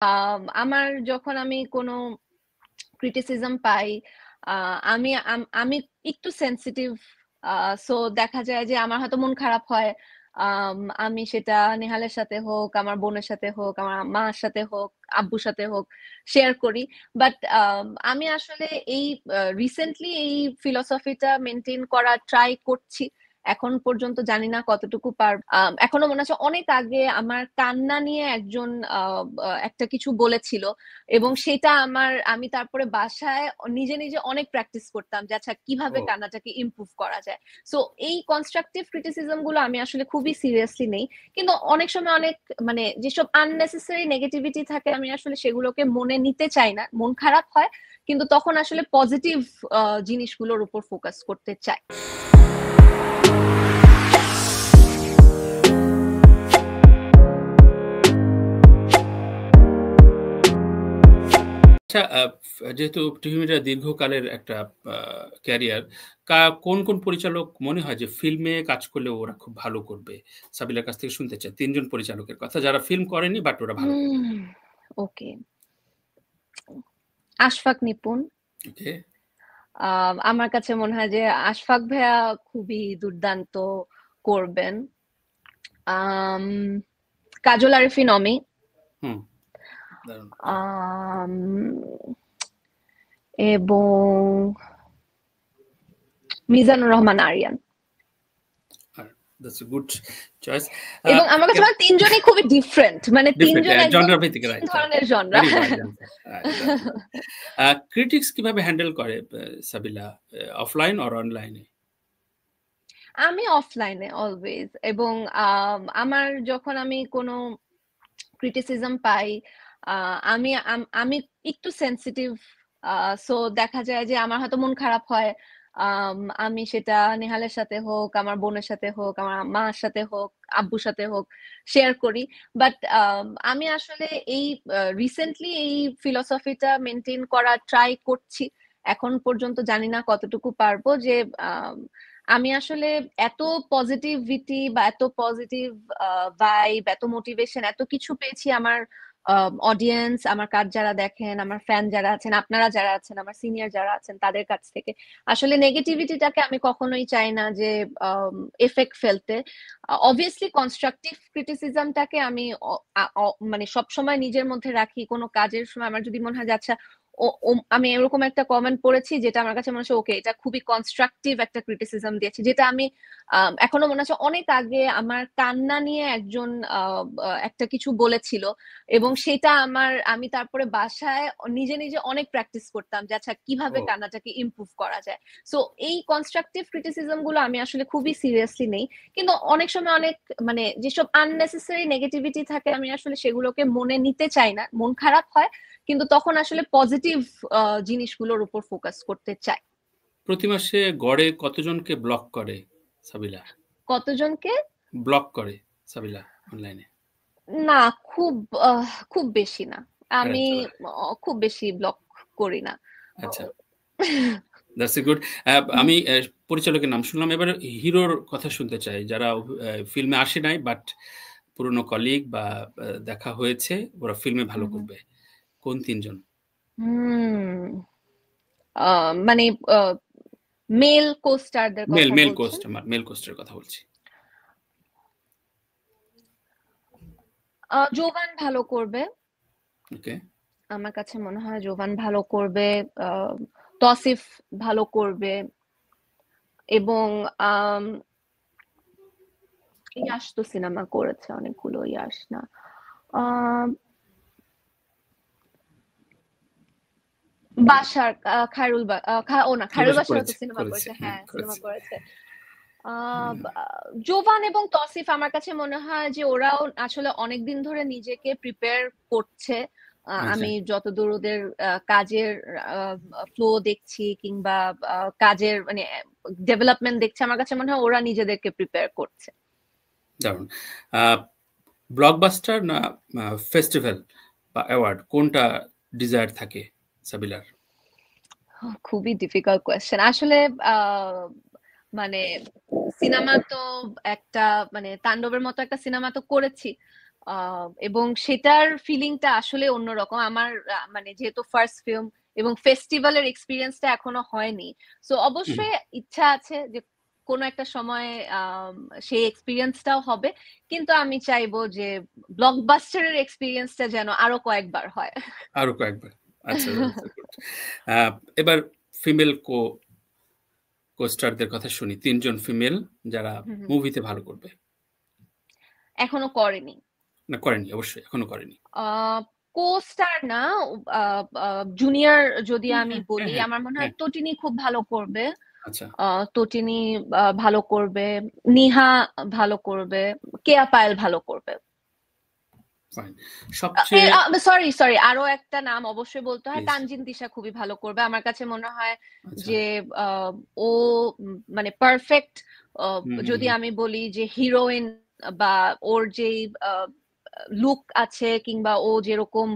আমার যখন আমি কোনো ক্রিটিসিজম পাই, আমি আমি একটু সেনসিটিভ। সো দেখা যায় যে আমার হয়তো মন খারাপ হয়। আমি সেটা নেহালের সাথে হোক, আমার বোনের সাথে হোক, আমার মার সাথে হোক, আব্বুর সাথে হোক, শেয়ার করি। বাট আমি আসলে এই রিসেন্টলি এই ফিলোসফিটা মেনটেন করা ট্রাই করছি। এখন পর্যন্ত জানি না কতটুকু এখনো মনে আছে অনেক আগে আমার কান্না নিয়ে একজন একটা কিছু বলেছিল, এবং সেটা আমি তারপরে বাসায় নিজে নিজে অনেক প্র্যাকটিস করতাম যে আচ্ছা কিভাবে ও কান্নাটাকে ইমপ্রুভ করা যায়। সো এই কনস্ট্রাকটিভ ক্রিটিসিজম গুলো আমি আসলে খুবই সিরিয়াসলি নেই। কিন্তু অনেক সময় অনেক মানে যেসব আননেসেসারি নেগেটিভিটি থাকে আমি আসলে সেগুলোকে মনে নিতে চাই না, মন খারাপ হয়, কিন্তু তখন আসলে পজিটিভ জিনিসগুলোর উপর ফোকাস করতে চাই। আচ্ছা, যেহেতু টিভি মিডিয়া দীর্ঘকালের একটা ক্যারিয়ার, কোন কোন পরিচালক মনে হয় যে ফিল্মে কাজ করলে ওরা খুব ভালো করবে? সাবিলার কাছ থেকে শুনতে চাই ৩ জন পরিচালকের কথা যারা ফিল্ম করেনি বাট ওরা ভালো করবে। ওকে, আশফাক নিপুণ। ওকে। আমার কাছে মনে হয় যে আশফাক ভাইয়া খুবই দুর্দান্ত করবেন। আম, কাজল আরিফিন অমি, হুম, দারুণ। আম, এবং Mizanur Rahman Ariyan. That's a good choice. এবং আমার কাছে মানে তিনজনই খুবই ডিফারেন্ট, মানে ডিফারেন্ট তিনজন একদম জনরা ভিত্তিক, তিন রাইট রাইট। ধরনের genre. Very wise answer. Exactly. Critics কিভাবে হ্যান্ডেল করে সাবিলা? অফলাইন অর অনলাইনে? আমি অফলাইনে অলওয়েজ, এবং যখন আমি কোনো ক্রিটিসিজম পাই, আমি একটু সেনসিটিভ। সো দেখা যায় যে আমার হয়তো মন খারাপ হয়। আমি সেটা নেহালের সাথে হোক, আমার বোনের সাথে হোক, আমার মার সাথে হোক, আব্বুর সাথে হোক, শেয়ার করি। বাট আমি আসলে এই রিসেন্টলি এই ফিলোসফিটা মেনটেন করা ট্রাই করছি। এখন পর্যন্ত জানি না কতটুকু পারবো যে আম, আমি আসলে এত পজিটিভিটি বা এত পজিটিভ ভাইব, এত মোটিভেশন, এত কিছু পেয়েছি আমার অডিয়েন্স, আমার কাজ যারা দেখেন, আমার ফ্যান যারা আছেন, আপনারা যারা আছেন, আমার সিনিয়র যারা আছেন, তাদের কাছ থেকে। আসলে নেগেটিভিটিটাকে আমি কখনোই চাই না যে এফেক্ট ফেলতে। অবভিয়াসলি কনস্ট্রাকটিভ ক্রিটিসিজমটাকে আমি মানে সব সময় নিজের মধ্যে রাখি। কোনো কাজের সময় আমার যদি মনে হয় যে আচ্ছা আমি এরকম একটা কমেন্ট পড়েছি যেটা আমার কাছে মনে হচ্ছে ওকে এটা খুবই কনস্ট্রাকটিভ একটা ক্রিটিসিজম দিয়েছি, যেটা আমি এখনো মনে আছে অনেক আগে আমার কান্না নিয়ে একজন একটা কিছু বলেছিল, এবং সেটা আমি তারপরে বাসায় নিজে নিজে অনেক প্র্যাকটিস করতাম যে আচ্ছা কিভাবে ও কান্নাটাকে ইমপ্রুভ করা যায়। সো এই কনস্ট্রাকটিভ ক্রিটিসিজম গুলো আমি আসলে খুবই সিরিয়াসলি নেই। কিন্তু অনেক সময় অনেক মানে যেসব আননেসেসারি নেগেটিভিটি থাকে আমি আসলে সেগুলোকে মনে নিতে চাই না, মন খারাপ হয়, কিন্তু তখন আসলে পজিটিভ জিনিসগুলোর উপর ফোকাস করতে চাই। প্রতি মাসে গড়ে কতজনকে ব্লক করে সাবিলা? কতজনকে? ব্লক করে সাবিলা অনলাইনে? না, খুব খুব বেশি না। আমি আচ্ছা। খুব বেশি ব্লক করি না। আচ্ছা, দ্যাটস এ গুড। আমি পরিচালকের নাম শুনলাম, এবার হিরোর কথা শুনতে চাই যারা ফিল্মে আসে নাই বাট পুরনো কলিগ বা দেখা হয়েছে, ওরা ফিল্মে ভালো করবে। কোন ৩ জন? হুম মানে মেল কোস্টারদের মেল কথা মেল বলছেন? কোস্ট, আমার মেল কোস্টের কথা বলছি। জোভান ভালো করবে। ওকে। আমার কাছে মনে হয় জোভান ভালো করবে। আহ, তসিফ ভালো করবে। এবং আম, ইয়াশ তো সিনেমা করেছে অনেকগুলো, ইয়াশ না, আহ, বাসার খায়রুল ও না, খায়রুল ভালোবাসা বাসারও তো করেছে সিনেমা করেছে, করেছে, হ্যাঁ হ্যাঁ সিনেমা করেছে। করেছে। জোভান এবং তসিফ আমার কাছে মনে হয় যে ওরাও আসলে অনেকদিন ধরে নিজেকে প্রিপেয়ার করছে। আচ্ছা। আমি যতদূর ওদের কাজের ফ্লো দেখছি, কিংবা কাজের মানে ডেভেলপমেন্ট দেখছি, আমার কাছে মনে হয় ওরা নিজেদেরকে প্রিপেয়ার করছে। দারুণ। ব্লকবাস্টার না ফেস্টিভ্যাল বা অ্যাওয়ার্ড, কোনটা ডিজায়ার থাকে সাবিলার? খুবই ডিফিকাল্ট কোয়েশ্চেন আসলে। আহ, মানে সিনেমা তো একটা মানে তাণ্ডবের মতো একটা সিনেমা তো করেছি। এবং সেটার ফিলিংটা আসলে অন্যরকম। আমার মানে যেহেতু ফার্স্ট ফিল্ম এবং ফেস্টিভ্যালের এক্সপিরিয়েন্সটা এখনো হয়নি, সো অবশ্যই ইচ্ছা আছে যে কোনো একটা সময় সেই এক্সপিরিয়েন্সটাও হবে, কিন্তু আমি চাইবো যে ব্লকবাস্টারের এক্সপিরিয়েন্সটা যেন আরো কয়েকবার হয়। আরো কয়েকবার। আচ্ছা, এবার ফিমেল কোস্টারদের কথা শুনি। ৩ জন ফিমেল যারা মুভিতে ভালো করবে। এখনো করেনি। না, করেনি, অবশ্যই এখনো করেনি। কো-স্টার না, জুনিয়র যদি আমি বলি, হ্যাঁ, আমার মনে হয় তটিনী খুব ভালো করবে। আচ্ছা, তটিনী ভালো করবে, নিহা ভালো করবে, কেয়া পায়েল ভালো করবে। ফাইন। সবচেয়ে সরি, আরো একটা নাম অবশ্যই বলতে হয়, তানজিন তিশা খুবই ভালো করবে। আমার কাছে মনে হয় যে ও মানে পারফেক্ট, যদি আমি বলি যে হিরোইন বা ওর যে লুক আছে, কিংবা ও যেরকম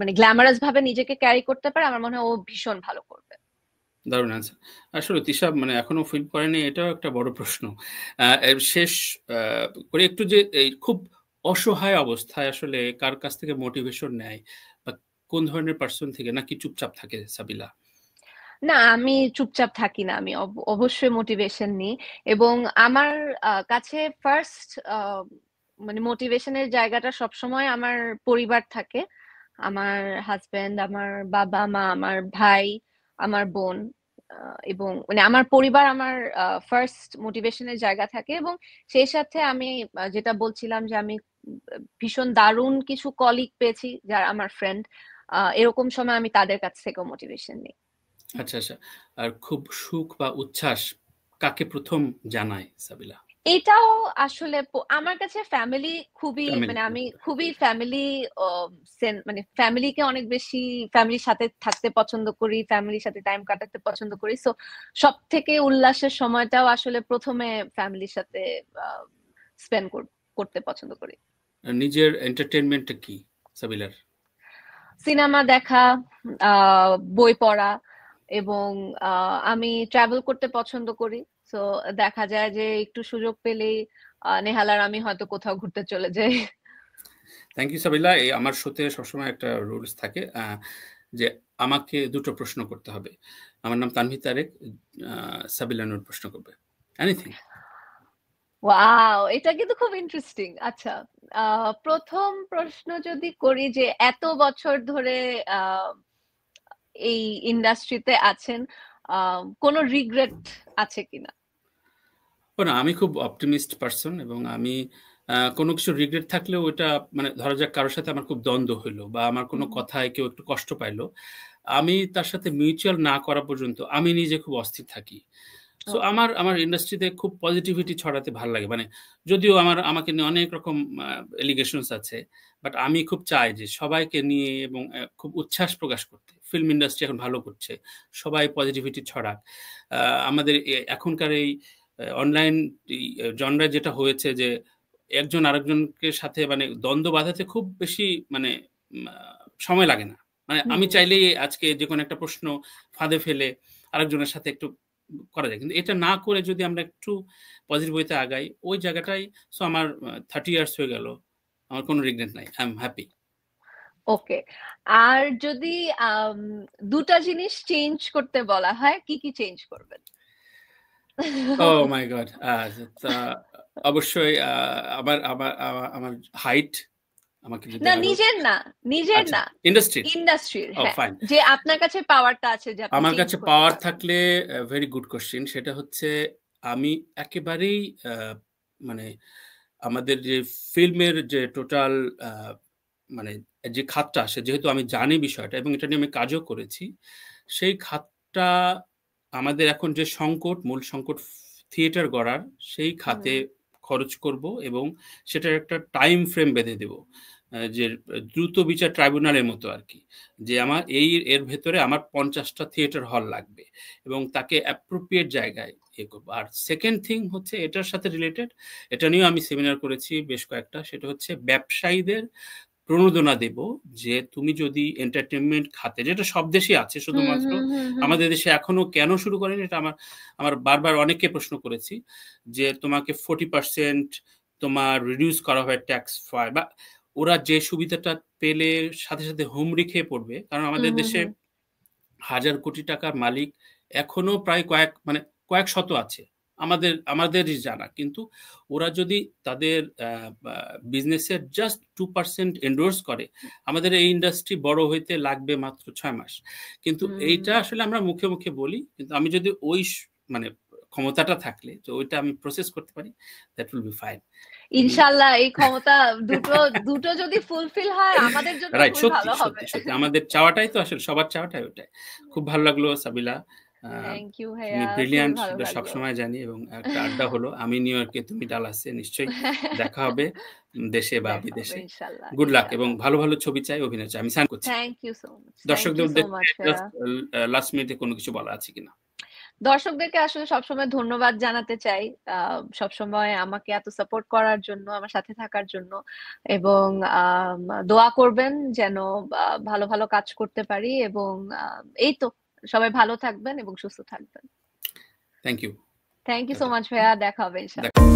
মানে গ্ল্যামারাস ভাবে নিজেকে ক্যারি করতে পারে, আমার মনে হয় ও ভীষণ ভালো করবে। দারুণ আনসার। আসলে তিশা মানে এখনো ফিল করেনি, এটাও একটা বড় প্রশ্ন। শেষ করে একটু, যে এই খুব অসহায় অবস্থায় আসলে কার কাছ থেকে মোটিভেশন নেয়, বা কোন ধরনের পার্সন থেকে, নাকি চুপচাপ থাকে সাবিলা? না, আমি চুপচাপ থাকি না, আমি অবশ্যই মোটিভেশন নিই। এবং আমার কাছে ফার্স্ট মানে মোটিভেশনের জায়গাটা সবসময় আমার পরিবার থাকে। আমার হাজবেন্ড, আমার বাবা মা, আমার ভাই, আমার বোন, এবং মানে আমার পরিবার আমার ফার্স্ট মোটিভেশনের জায়গা থাকে। এবং সেই সাথে আমি যেটা বলছিলাম যে আমি ভীষণ দারুণ কিছু কলিগ পেয়েছি যারা আমার ফ্রেন্ড, এরকম সময় আমি তাদের কাছ থেকেও মোটিভেশন নিই। আচ্ছা, আচ্ছা। আর খুব সুখ বা উচ্ছ্বাস কাকে প্রথম জানায় সাবিলা? এটাও আসলে আমার কাছে ফ্যামিলি খুবই, ফ্যামিলি। মানে আমি খুবই ফ্যামিলি, মানে ফ্যামিলিকে অনেক বেশি, ফ্যামিলির সাথে থাকতে পছন্দ করি, ফ্যামিলির সাথে টাইম কাটাতে পছন্দ করি। সো সব থেকে উল্লাসের সময়টাও আসলে প্রথমে ফ্যামিলির সাথে স্পেন্ড করতে পছন্দ করি। নিজের এন্টারটেইনমেন্টটা কি সাবিলার? সিনেমা দেখা, বই পড়া, এবং আমি ট্রাভেল করতে পছন্দ করি। তো দেখা যায় যে একটু সুযোগ পেলেই নেহালার আমি হয়তো কোথাও ঘুরতে চলে যাই। Thank you Sabila. এই আমার শোতে সবসময় একটা রুলস থাকে, যে আমাকে দুটো প্রশ্ন করতে হবে। আমার নাম তানভীর তারেক, সাবিলা নূর প্রশ্ন করবে। এনিথিং। ওয়াও, এটা কিন্তু খুব ইন্টারেস্টিং। আচ্ছা, প্রথম প্রশ্ন যদি করি যে এত বছর ধরে এই ইন্ডাস্ট্রিতে আছেন, কোনো রিগ্রেট আছে কিনা? না, আমি খুব অপটিমিস্ট পারসন, এবং আমি কোনো কিছু রিগ্রেট থাকলেও ওইটা, মানে ধরা যাক কারোর সাথে আমার খুব দ্বন্দ্ব হইলো, বা আমার কোনো কথায় কেউ একটু কষ্ট পাইলো, আমি তার সাথে মিউচুয়াল না করা পর্যন্ত আমি নিজে খুব অস্থির থাকি। সো আমার ইন্ডাস্ট্রিতে খুব পজিটিভিটি ছড়াতে ভাল লাগে। মানে যদিও আমাকে নিয়ে অনেক রকম এলিগেশনস আছে, বাট আমি খুব চাই যে সবাইকে নিয়ে, এবং খুব উচ্ছ্বাস প্রকাশ করতে। ফিল্ম ইন্ডাস্ট্রি এখন ভালো করছে, সবাই পজিটিভিটি ছড়াক। আমাদের এখনকার এই অনলাইন জনরা যেটা হয়েছে, যে একজন আরেকজনকে সাথে মানে দ্বন্দ্ব বাঁধাতে খুব বেশি মানে সময় লাগে না। মানে আমি চাইলেই আজকে যে কোনো একটা প্রশ্ন ফাঁদে ফেলে আরেকজনের সাথে একটু করা যায়, কিন্তু এটা না করে যদি আমরা একটু পজিটিভ ওয়েতে আগাই, ওই জায়গাটাই। সো আমার 30 ইয়ার্স হয়ে গেল, আমার কোনো রিগ্রেট নাই, আই এম হ্যাপি। ওকে, আর যদি দুটা জিনিস চেঞ্জ করতে বলা হয়, কি কি চেঞ্জ করবেন? ও মাই গড! অবশ্যই আমার আমার আমার হাইট, আমাকে যদি না, আরো। নিজের না, নিজের আচ্ছা, না, ইন্ডাস্ট্রির। ইন্ডাস্ট্রির। হ্যাঁ, ফাইন। যে আপনার কাছে পাওয়ারটা আছে যে আপনি আমার চেঞ্জ কাছে করতে পাওয়ার পারবেন। থাকলে, ভেরি গুড কোয়েশ্চেন। সেটা হচ্ছে, আমি একেবারেই মানে আমাদের যে ফিল্মের যে টোটাল মানে যে খাতটা আসে, যেহেতু আমি জানি বিষয়টা এবং এটা নিয়ে আমি কাজও করেছি, সেই খাতটা আমাদের এখন যে সংকট, মূল সংকট থিয়েটার গড়ার, সেই খাতে খরচ করব, এবং সেটার একটা টাইম ফ্রেম বেঁধে দেব, যে দ্রুত বিচার ট্রাইব্যুনালের মতো আর কি, যে আমার এর ভেতরে আমার 50টা থিয়েটার হল লাগবে, এবং তাকে অ্যাপ্রোপ্রিয়েট জায়গায় ইয়ে করবো। আর সেকেন্ড থিং হচ্ছে এটার সাথে রিলেটেড, এটা নিয়েও আমি সেমিনার করেছি বেশ কয়েকটা, সেটা হচ্ছে ব্যবসায়ীদের প্রণোদনা দেব, যে তুমি যদি এন্টারটেনমেন্ট খাতে, যেটা সব দেশে আছে, শুধুমাত্র আমাদের দেশে এখনো কেন শুরু করেনি, এটা আমার বারবার অনেককে প্রশ্ন করেছি, যে তোমাকে 40% তোমার রিডিউস করা হয় ট্যাক্স ফার, বা ওরা যে সুবিধাটা পেলে সাথে সাথে হুমড়ি খেয়ে পড়বে, কারণ আমাদের দেশে হাজার কোটি টাকার মালিক এখনো প্রায় কয়েক শত আছে আমাদেরই জানা, কিন্তু ওরা যদি তাদের বিজনেসের জাস্ট 2% এন্ডোর্স করে, আমাদের এই ইন্ডাস্ট্রি বড় হইতে লাগবে মাত্র 6 মাস। কিন্তু এইটা আসলে আমরা মুখে মুখে বলি, কিন্তু আমি যদি ওই মানে ক্ষমতাটা থাকলে যে ওইটা আমি প্রসেস করতে পারি, দ্যাট উইল বি ফাইন। ইনশাআল্লাহ এই ক্ষমতা দুটো যদি ফুলফিল হয় আমাদের জন্য রাইট, খুবই সত্যি ভালো হবে। সত্যি সত্যি আমাদের চাওয়াটাই তো আসলে, সবার চাওয়াটাই ওটাই। খুব ভালো লাগলো সাবিলা, থ্যাংক ইউ তুমি ভাইয়া, খুবই ব্রিলিয়ান্ট, ভালো সেটা লাগলো। সবসময় জানি, এবং একটা আড্ডা হলো, আমি নিউ ইয়র্কে, তুমি ডালাসে, নিশ্চয়ই দেখা হবে দেশে বা বিদেশে। ইনশাআল্লাহ, গুড লাক, এবং ইনশাআল্লাহ। ভালো ভালো ছবি চাই, অভিনয় চাই। আমি সাইন করছি। থ্যাংক ইউ সো মাচ, দর্শকদের উদ্দেশ্যে ভাইয়া। লাস্ট মিনিটে কোনো কিছু বলা আছে কিনা? দর্শকদেরকে আসলে সবসময় ধন্যবাদ জানাতে চাই, সবসময় আমাকে এত সাপোর্ট করার জন্য, আমার সাথে থাকার জন্য, এবং দোয়া করবেন যেন ভালো ভালো কাজ করতে পারি, এবং এই তো, সবাই ভালো থাকবেন এবং সুস্থ থাকবেন। Thank you thank you so much ভাইয়া, দেখা হবে ইনশাআল্লাহ।